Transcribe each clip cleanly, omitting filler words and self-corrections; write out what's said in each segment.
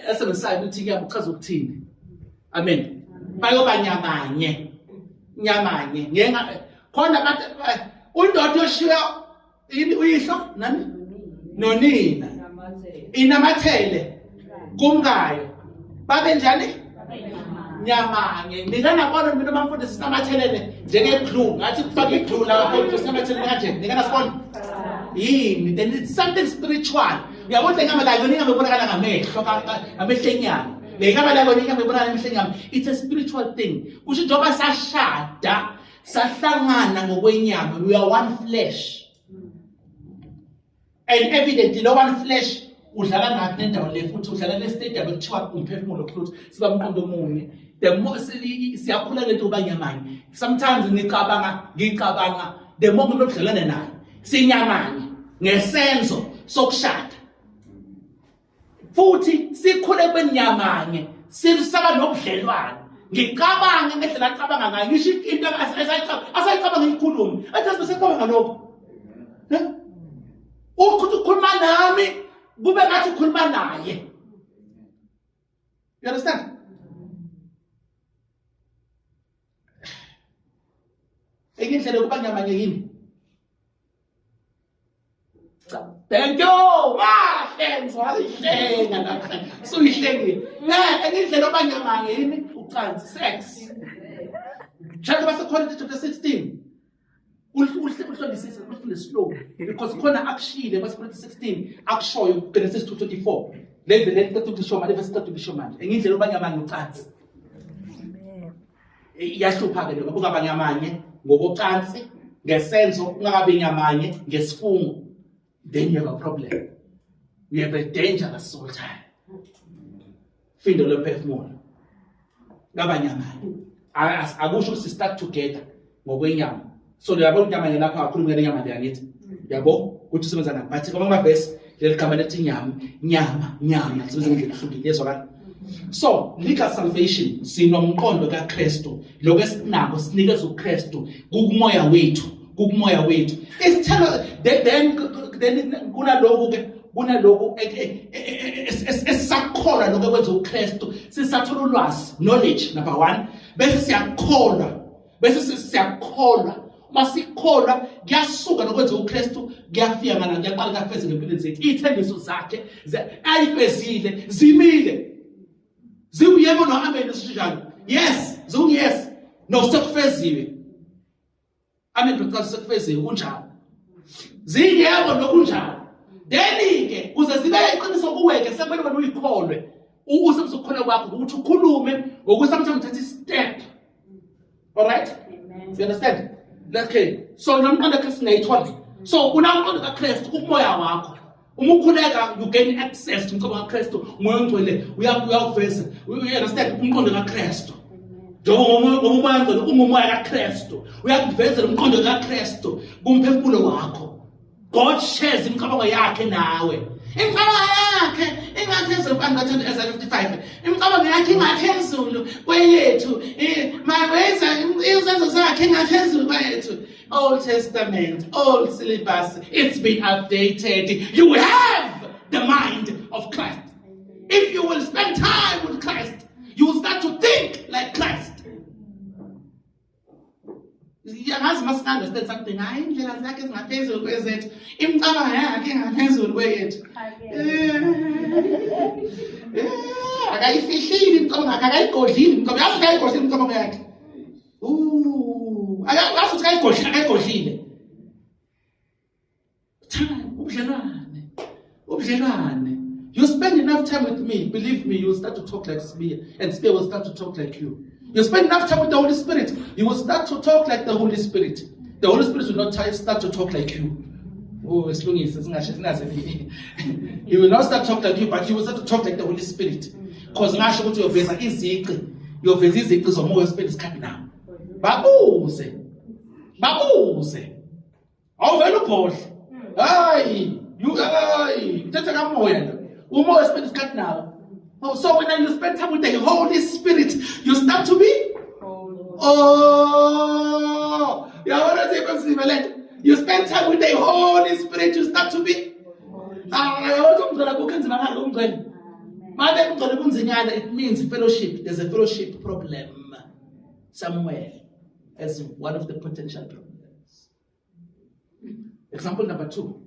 Esebenzisa ukuthi kuyabo uchaza ukuthini. Amen. Bayoba nyamanye. Khona abantu undoda yoshiya uyihlo nani? Nonina. Inamathele kumkayo. Babe njani? Nyamanye. Nikana bona mina bamfundisi sinamathelene njenge-glue. Ngathi kufaka i-glue la bafundisi sinamathelene kanje. Nikana sibona? Yini? Then it's something spiritual. Uyabona ingamba la yona ingabonakala ngamehlo enyama. Le ingamba la yona ingabonakala ngamehlo enyama. It's a spiritual thing. Kusho njengoba sashada, sahlangana ngokwenyama. We are one flesh. And evidently no one flesh udlala nathi nendawo le futhi udlala le stadium ekuthiwa umphefumulo futhi siba umqondo omunye. The more siyakhula lento banyamanye. Sometimes ngicabanga the more ngidlelana naye sinyamanye ngesenzo sokushada. Futhi sikhule kwenyamanye sisaba nobudlelwane. Ngicabanga ngendlela acabanga ngayo ngisho into asayicabanga ngikhuluma. Athi bese lokho. Ukhuluma nami kube ngathi ukhuluma naye. You understand? Engindlela kuba nyamanye yini? Thank you. Friends, wayihlenga lapha. So ihlengile. Engindlela kuba nyamanye yini? Ucansi, sex. Chapter verse chapter 16. Uhlolisise ufunde slow because khona akushile verse 16 akushoyo Genesis 2:24 level lethu manje verse 3 manje engindlela obanyamanye ucansi iyahlupa ke lokho kungabanye amanye ngokocansi ngesenzo kungabe nyamanye ngesifungo then you have a problem. We have a dangerous soul tie. Findo lomphefumulo ngabanye amanye akusho ukuthi start together ngokwenyama. So yabo nyamanye lapha akhuluma ngenyama le yangithi yabo ukuthi usebenza ngani bathi kwamanye amavesi leligama lethi nyama sibenza ngendlela ehlukile yezwakala. So legal salvation sinomqondo kaKristu lokho esinako sinikeza uKristu kumoya wethu isithelo then kunaloko esisakholwa lokho ekwenza uKristu sisathola ulwazi knowledge number 1 bese siyakholwa masikholwa kuyasuka nokwenza uKristu kuyafika ngana kuyaqala kafeze ngempilo zethu ithembiso zakhe ayifezile zimile ziwuyebo no amen sinjalo yes yes no sekufeziwe amen because sekufeziwe kunjalo ziyebo nokunjalo then ke uze zibe iqiniso kuweke sekumele wena uyikholwe usebuzukholwa kwakho ukuthi ukhulume ngokusamthatha uthatha step. All right? Amen. You understand? Okay. So nomqondo kaSinayithona. So unamqondo kaKristu kumoya wakho. Uma ukhuleka you gain access to umqondo kaKristu, umoya ongcwele uyakuveza. You understand umqondo kaKristu. Njengoba umoya ongcwele umoya kaKristu. Uyakuvezela umqondo kaKristu kumphefumulo wakho. God shares imicabango yakhe nawe. Imicabango yakhe ingaphezulu kwangathi Isaiah 55. Imicabango yakhe ingaphezulu kweyethu. Mawenza izenzo zakhe ingaphezulu kwethu. Old Testament, old syllabus, it's been updated. You have the mind of Christ. If you will spend time with Christ, you will start to think like Christ. You must understand something. I indlela zakhe zingaphezulu kwezethu. Imicabango yakhe ingaphezulu kwethu. Akayifihlile imicabango yakhe, akayigodlile imicabango yakhe. Asuthi akayigodlile. Time, ubudlelwane. You spend enough time with me, believe me, you will start to talk like Spear, and Spear will start to talk like you. You spend enough time with the Holy Spirit, you will start to talk like the Holy Spirit. The Holy Spirit will not start to talk like you. Oh, as long as he will not start to talk like you, but he will start to talk like the Holy Spirit. Because ngasho ukuthi uyoveza iziqi zomoya oSpirit isikhathi now. Babuze. Awuvela ubhodle. Hayi, uthatha kamoya lo. Umoya oSpirit isikhathi now. So when you spend time with the Holy Spirit, you start to be you spend time with the Holy Spirit, you start to be It means fellowship. There's a fellowship problem somewhere as one of the potential problems. Example number 2.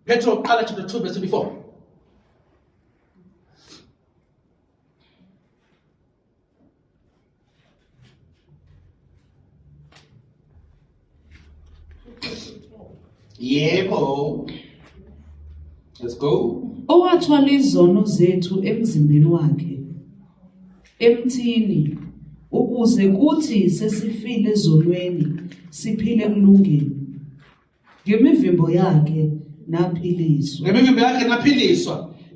Petro, chapter 2, verse 24. Yebo. Let's go. Owathwala izono zethu emzimbeni wakhe emthini ukuze kuthi sesifile ezonweni siphile kulungeni ngemivimbo yakhe naphiliswa.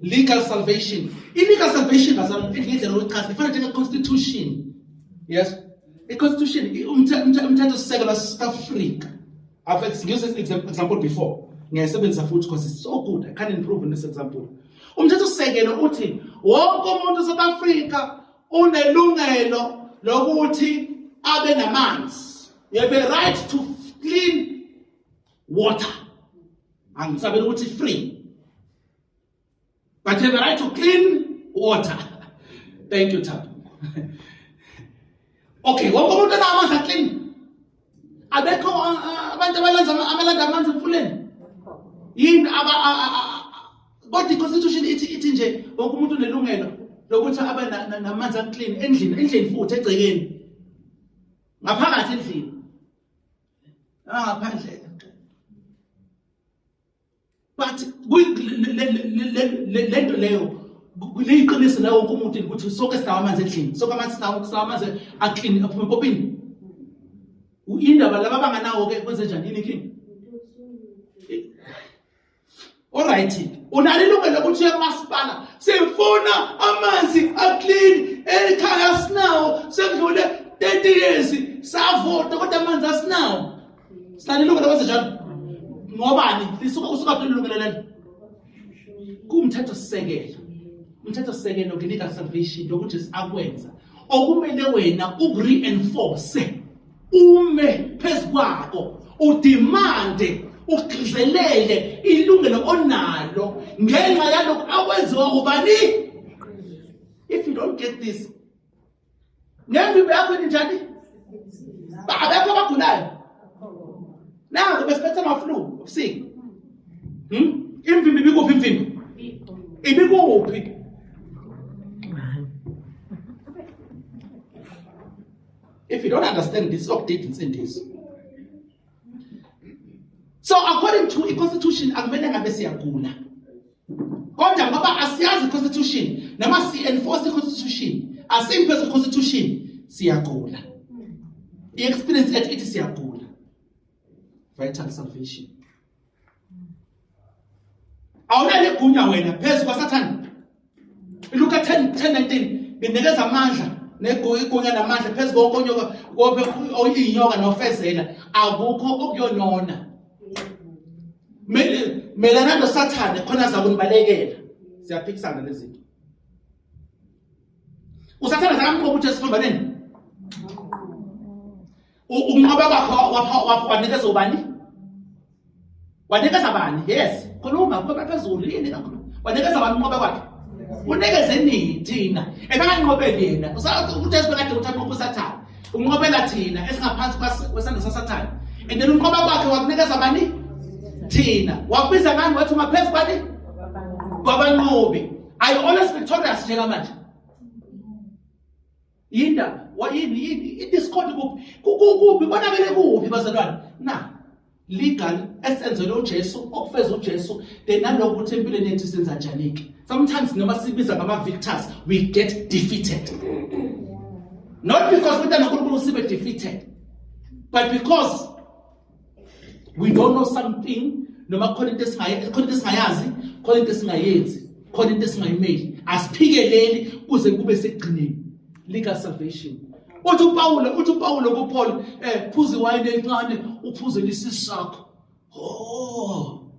Legal salvation. Illegal salvation is constitution. Yes. A constitution umthetho sisekelo South Africa. I've used this example before. Ngiyasebenzisa futhi because it's so good. I can't improve on this example. Umthetho sisekelo uthi wonke umuntu South Africa unelungelo lokuthi abe namanzi. You have a right to clean water. Angisabela ukuthi free. But you have a right to clean water. Thank you, Tabu. Okay, wonke umuntu unamanzi aclean. Abekho abantu abalanda amanzi emfuleni. Yini kodwa iconstitution ithi nje wonke umuntu unelungelo lokuthi abe namanzi aclean endlini futhi egcekeni. Ngaphakathi endlini. Ngaphandle. But lento leyo kuliqiniso lawo wonke umuntu ukuthi sonke sinawo amanzi endlini. Sonke amanzi aclean aphuma popini. Indaba laba banganawo ke kwenze njani yini king? Alright. Unalo ilungelo lokuthi uyamasipala sifuna amanzi aclean ekhaya sinawo sekudlule 30 years savota kodwa amanzi asinawo. Sinalo ilungelo lokwenza njalo. Ngobani? Usuka phela ilungelo lelo. Kumthetho sisekelo. Umthetho sisekelo nginika salvation lokuthi akwenza. Okumele wena ukureinforce ume phezukwako udimande ugcizelele ilungelo onalo ngenxa yalokho akwenziwa kubani. If you don't get this, ngemvimbo yakho njani? Abekho abagulayo. Nangu besiphethe ama-flu sick. Imvimbo ibikuphi imvimbo? Ibikuphi? If you don't understand this, update in this. So according to the constitution, akumele ngabe siyagula. Kodwa ngoba asiyazi constitution, nama si enforce the constitution, asimpheze the constitution, siyagula. I-experience yethu ithi siyagula. Vital salvation. Awunale gunya wena phezu kwaSathane. Luka 10:19 binikeza amandla negunya namandla phezu konke oyinyoka nofezela akukho okuyonona. Melana noSathane khona zakunibalekela. Siyaphikisana lezi zinto. uSathane zakamqoba ukuthi sifambaneni. Unqoba bakho wanikeza ubani? Wanikeza bani? Yes. Khuluma ngoba phezulu yini kakhulu. Wanikeza bani unqoba kwakhe? Unikeze nini thina? Ekanganqobeli yena. Usathi uJesu bekade uthatha uSathane. Unqobela thina esingaphansi kwesandla saSathane. And then unqoba kwakhe wakunikeza bani? Thina. Wakubiza ngani wathi maphezulu bani? Kwabanqobi. Are you always victorious njengamanje? Yinda wayini idiscord kuphi bonakele kuphi bazalwane na legal essence uJesu okufeza uJesu then nalokuthi empilweni yethu senza njani. Sometimes noma sibiza ngama victors we get defeated, not because we don't know sibe defeated, but because we don't know something. Noma khona into esingayazi, khona into esingayenzi, khona into esingayimeli, asiphikeleli kuze kube sekugcineni. Legal salvation. Uthi uPawulo kuPaul phuza iwayini encane uphuze lisisi sakho. Oh.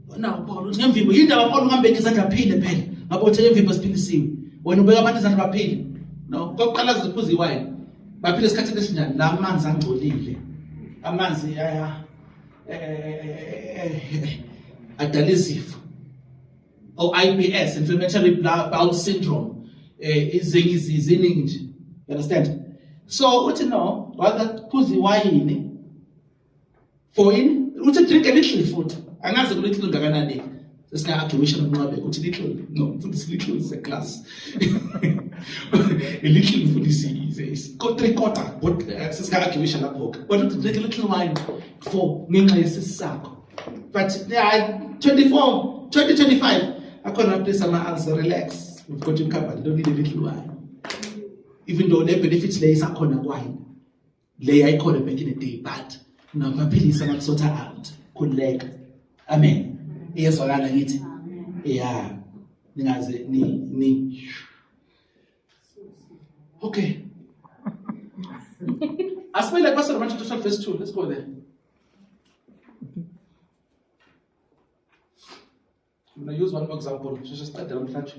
Wena uPaul uthi ngemvimbo yindaba Paul ungambeka izandla phile phela. Ngabe uthe ngemvimbo siphilisiwe. Wena ubeka abantu izandla baphile. No, kokuqala ziphuza iwine. Baphila isikhathi esinjani namanzi angcolile. Amanzi adala izifo. Or IBS, inflammatory bowel syndrome. Iziningi nje. You understand? So uthi no, rather phuza iwine for in uthi drink a little food. Angazi ku little ngakanani. Sesina-arguation nokunqabeka uthi little, no, mfundisi little is a class. A little mfundisi is 3/4, but sesina-arguation lapho. But uthi drink a little wine for ngenxa yesisi sakho. But 2025, akhona place ama-answer, relax. We've got you covered, you don't need a little wine. Even though the benefits lay isakhona wine. Lay ayikhona back in the day, but namaphilisi angakusotha out. Khululeka. Amen. Iyezwakala ngithi yeah ningaze ni okay. Asibele kwa Romans chapter 12 verse 2. Let's go there. I'm going to use one more example. Just start there on touch.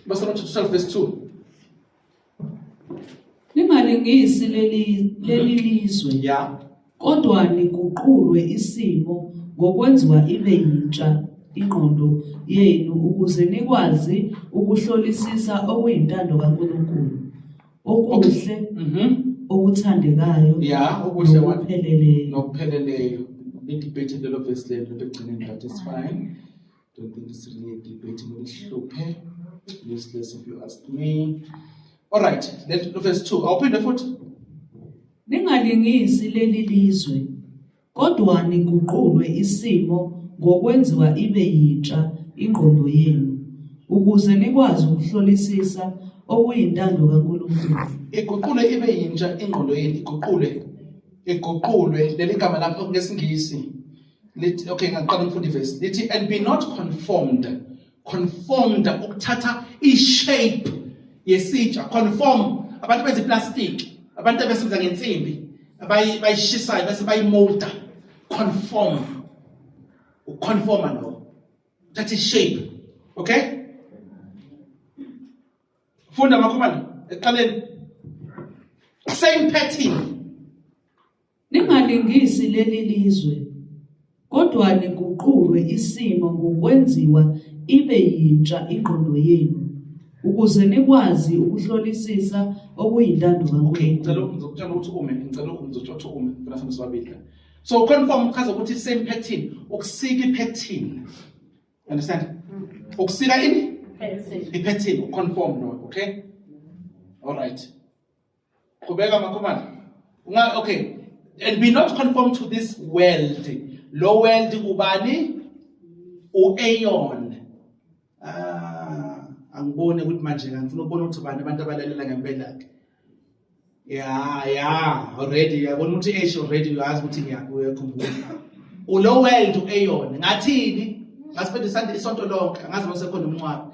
Romans chapter 12 verse 2. Lingalingisi leli lizwe. Yeah. Kodwa niguqulwe isimo ngokwenziwa ibe yintsha ingqondo yenu ukuze nikwazi ukuhlolisisa okuyintando kaNkulunkulu okuhle okuthandekayo okuhle nokupheleleyo. Ni debate a little verse there begcineni, that is fine. Don't think it's really a debate ngihluphe, useless if you ask me. All right, let's verse 2. I'll open the foot. Ningalingisi leli lizwe kodwa niguqulwe isimo ngokwenziwa ibe yintsha ingqondo yenu ukuze nikwazi ukuhlolisisa okuyintando kaNkulunkulu. Iguqule ibe yintsha ingqondo yenu, iguqulwe leli gama lapho ngesingisi lithi okay ngaqala ngifunda verse lithi and be not conformed ukuthatha ishape yesitsha, conform abantu benza iplastic, abantu abasebenza ngensimbi abayishisayo bese bayimolda, conform no, that is shape. Okay, funda makhumana eqaleni, same pattern. Ningalingisi leli lizwe kodwa niguqulwe isimo ngokwenziwa ibe yintsha ingqondo yenu ukuze nikwazi ukuhlolisisa okuyintando kaNkulunkulu. Okay, ngicela ukuzokutshela ukuthi ngicela ukuzokutshela ukuthi sobabili. So conform chaza ukuthi same pattern, ukusika ipattern. You understand? Ukusika ini? Pattern, conform no, okay? All right. Qhubeka makhumana. Okay. And be not conformed to this world. Lo world ubani? U-Aeon. Angibone ukuthi manje ngifuna ukubona ukuthi bani abantu abalalela ngempela ke. Yeah, already yabona ukuthi Asia already uyazi ukuthi ngiyakukhumbula. Ulo world u-Aeon. Ngathini? Ngasiphinde Sunday isonto lonke. Angazi bese khona umncwabi.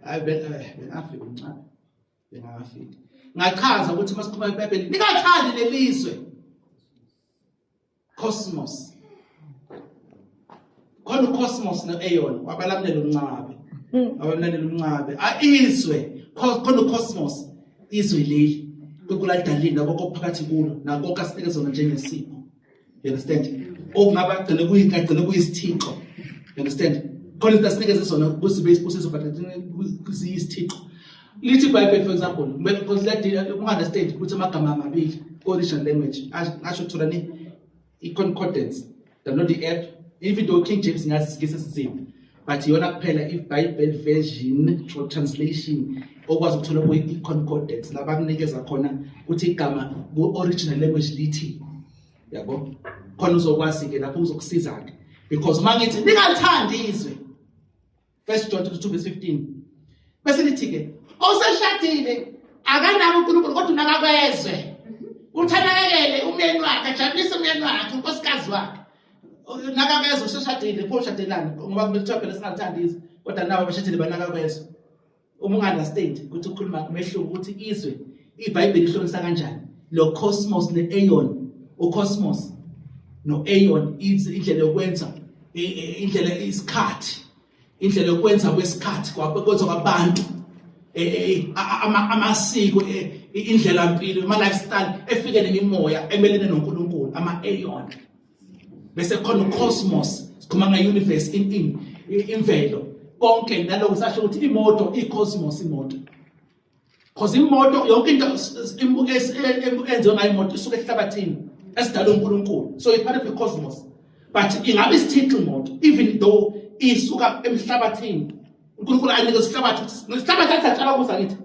Hayi bengafika umncwabi. Bengafika. Ngachaza ukuthi masikhuluma eBhayibhelini ningathandi lelizwe. Cosmos. Khona uCosmos no-Aeon wabalamlela umncwabi. Abalamlela umncwabi. Izwe. Khona uCosmos. Izwe leli. Kukuladalini nako phakathi kulo nako kasikezona njengesipho. You understand? Okungaba gcine kuyigcine kuyisithixo. You understand? Khona isinikeze sona kusibe isibusiso but kusiyisithixo. Lithi iBhayibheli for example, because let you understand ukuthi amagama amabili original language asho thola ni i-concordance, download the app, even though King James ngazi isigisi esizini, but yona kuphela i-Bible version or translation okwazi ukuthola i-concordance la bakunikeza khona ukuthi igama ku-original language lithi, yabo khona uzokwazi ke lapho uzokusiza ke, because uma ngithi ningalithandi izwe 1 John 2:15 bese lithi ke oseshadile akanako uNkulunkulu kodwa unakakwezwe uthanakele umyeni wakhe ajabulise umyeni wakhe unkosikazi wakhe nakakwezwe useshadile pho shadelana ngoba kubethiwa phela singathandi izwe kodwa nawe abashadile banakakwezwe. Uma ungunderstand ukuthi ukhuluma umehluko ukuthi izwe iBhayibheli ihlonisa kanjani lo cosmos ne-Aeon, uCosmos no-Aeon indlela yokwenza indlela isikhathi, indlela yokwenza kwesikhathi kwenza kwabantu amasiko indlela impilo ama lifestyle efike nemimoya emelene noNkulunkulu ama aeon bese khona ucosmos sikhuluma ngeuniverse imvelo konke naloko sasho ukuthi imoto icosmos imoto because imoto yonke into enziwe ngayo imoto isuka ehlabathini esidalwe uNkulunkulu so it's part of the cosmos but ingabe isithixo imoto even though isuka emhlabathini uNkulunkulu anika isihlabathi isihlabathi atshala kusa ngithi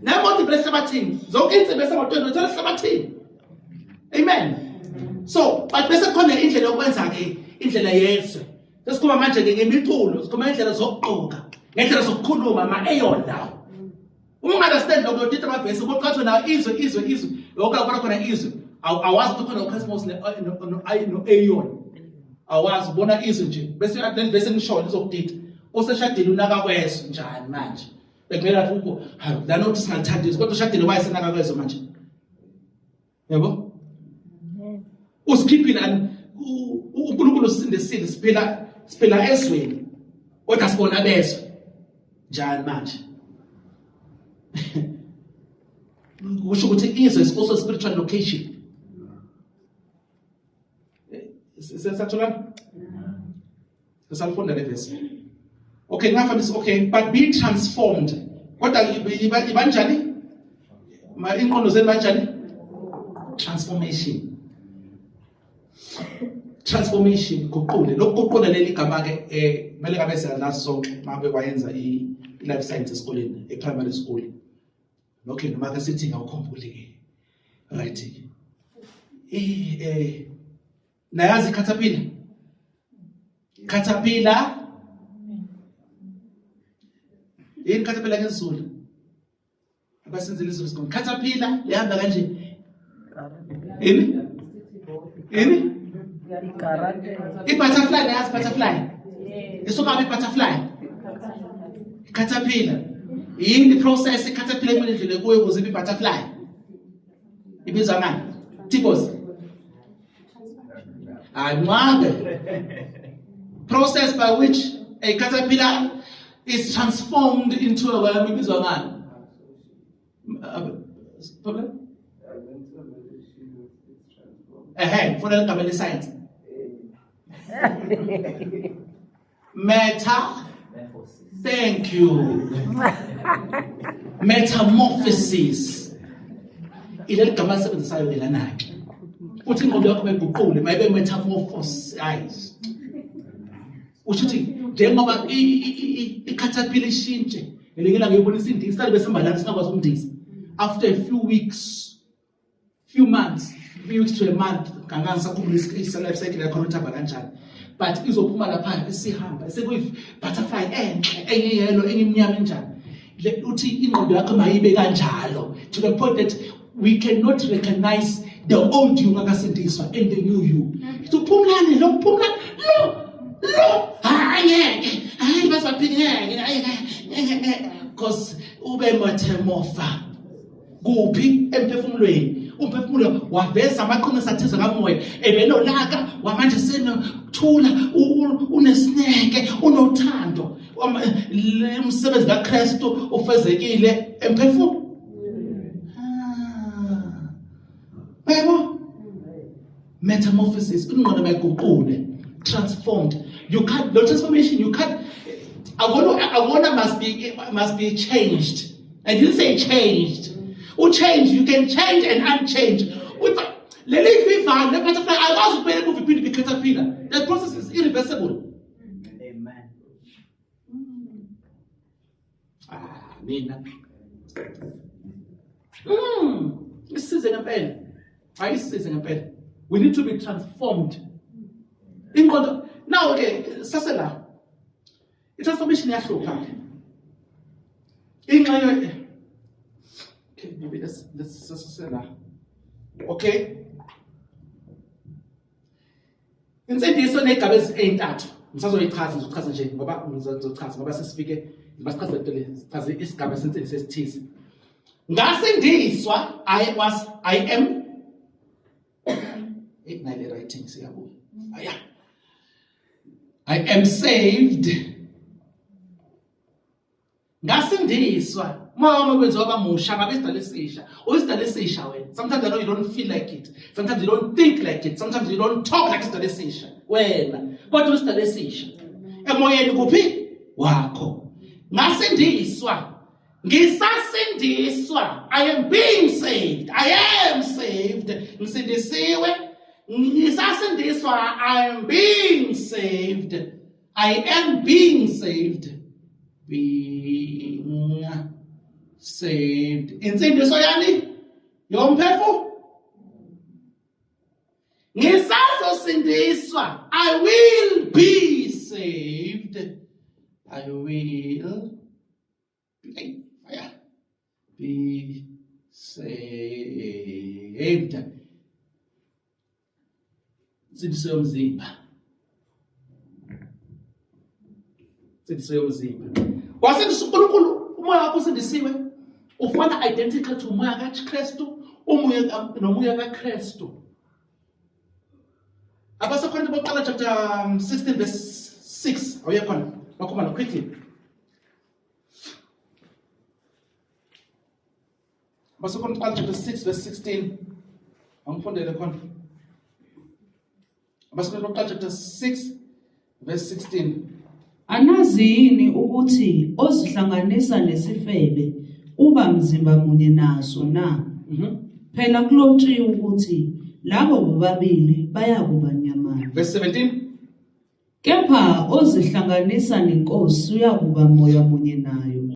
nemoto ibehlabathini zonke insimbi esemotweni uthola ehlabathini amen so but bese khona indlela yokwenza ke indlela yezwe sesikhuluma manje ke ngemiculo sikhuluma indlela zokugqoka ngendlela zokukhuluma ama aeon lawo uma understand lokho uyothi amavesi kuqhathwe nawo izwe lokho khona izwe awazi ukuthi khona ucosmos no aeon awazi ubona izwe nje bese then bese ngisho izokudida useshadile unaka kwezwe njani manje bekumele athi ukho la nothi singathandisi kodwa ushadile wayesenaka kwezwe manje yabo usikhiphile uNkulunkulu usindisile siphila ezweni kodwa sibona bezwe njani manje kusho ukuthi izwe is also a spiritual location sesathola sesalifunda le verse okay ngafundisa okay but be transformed kodwa ibanjani inqondo zenu banjani transformation kuqule lokuqula leli gama ke mele ngabe siyalazi sonke mabe wayenza i-life science esikoleni e-primary school okay noma ke sithi ngawukhumbule ke right nayazi caterpillar yini caterpillar ngesiZulu abasenzile izulu sikho caterpillar lihamba kanje yini i-butterfly nayazi butterfly isuka i-butterfly caterpillar yini process i-caterpillar kumele indlela kuyo ukuze i-butterfly ibizwa ngani tipos process by which a caterpillar is transformed into a worm ibizwa ngani problem for the family science thank you metamorphosis ile gama sebenzisayo ngelanaki uthi ingqondo yakho beguqule mayibe metamorphosize ushuthi njengoba i-caterpillar ishintshe elingela ngiyibonisa indisi sale besihamba lana singakwazi ukundisa after a few weeks few months to a month kangansakhumbula life cycle yakho uthamba kanjani but izophuma lapha isihamba sekuyi butterfly enhle eyelo enyimnyama enjani uthi ingqondo yakho mayibe kanjalo to the point that we cannot recognize the old you ngakasindiswa and the new you uphumlane lo hayi basaphingeke because ube metamorpha kuphi emphefumulweni umphefumulo waveza amaqiniso athize kamoya ebelolaka wamanje senothula unesineke unothando umsebenzi kaKristu ufezekile emphefumulweni metamorphosis ingqondo mayiguqule transformed you can't no transformation you can't agona must be changed and you say changed change you can change and unchange leli viva le butterfly always upele kuviphinde bicaterpillar that process is irreversible amen mina isize ngempela ayisize ngempela we need to be transformed ingqondo now okay sasela i-transformation yahlupha ingxenye okay maybe let's sasela okay insindiso negaba ezintathu ngisazoyichaza nje ngoba ngizochaza ngoba sesifike basichaza le chaza isigaba sensindiso esithize ngasindiswa I am ignite writing siyabuya aya I am saved ngasindiswa mama kwenziwa abamusha ngabe isidala esisha uyisidala esisha wena. Sometimes I know you don't feel like it, sometimes you don't think like it, sometimes you don't talk like isidala esisha wena, kodwa uyisidala esisha emoyeni kuphi wakho. Ngasindiswa, ngisasindiswa, I am being saved, I am saved, ngisindisiwe, ngisasindiswa, I am being saved, I am being saved, being saved. Insindiso yani yomphefumulo. Ngisazosindiswa, I will be saved, I will be saved. Insindiso yomzimba. Insindiso yomzimba. Wasindisa uNkulunkulu, umoya wakho usindisiwe. Ufana identical to umoya kaKristu, umoya nomoya kaKristu. Abasekhona boqala chapter 16 verse 6. Awuyakhona? Bakhona quickly. Abasekhona boqala chapter 6 verse 16. Angifundele khona. Abasekhona boqala chapter 6 verse 16. Anazi yini ukuthi ozihlanganisa nesifebe uba mzimba munye naso na? Phela kulotshiwe ukuthi labo bobabili bayakuba nyamanye. Verse 17. Kepha ozihlanganisa nenkosi uyakuba moya munye nayo.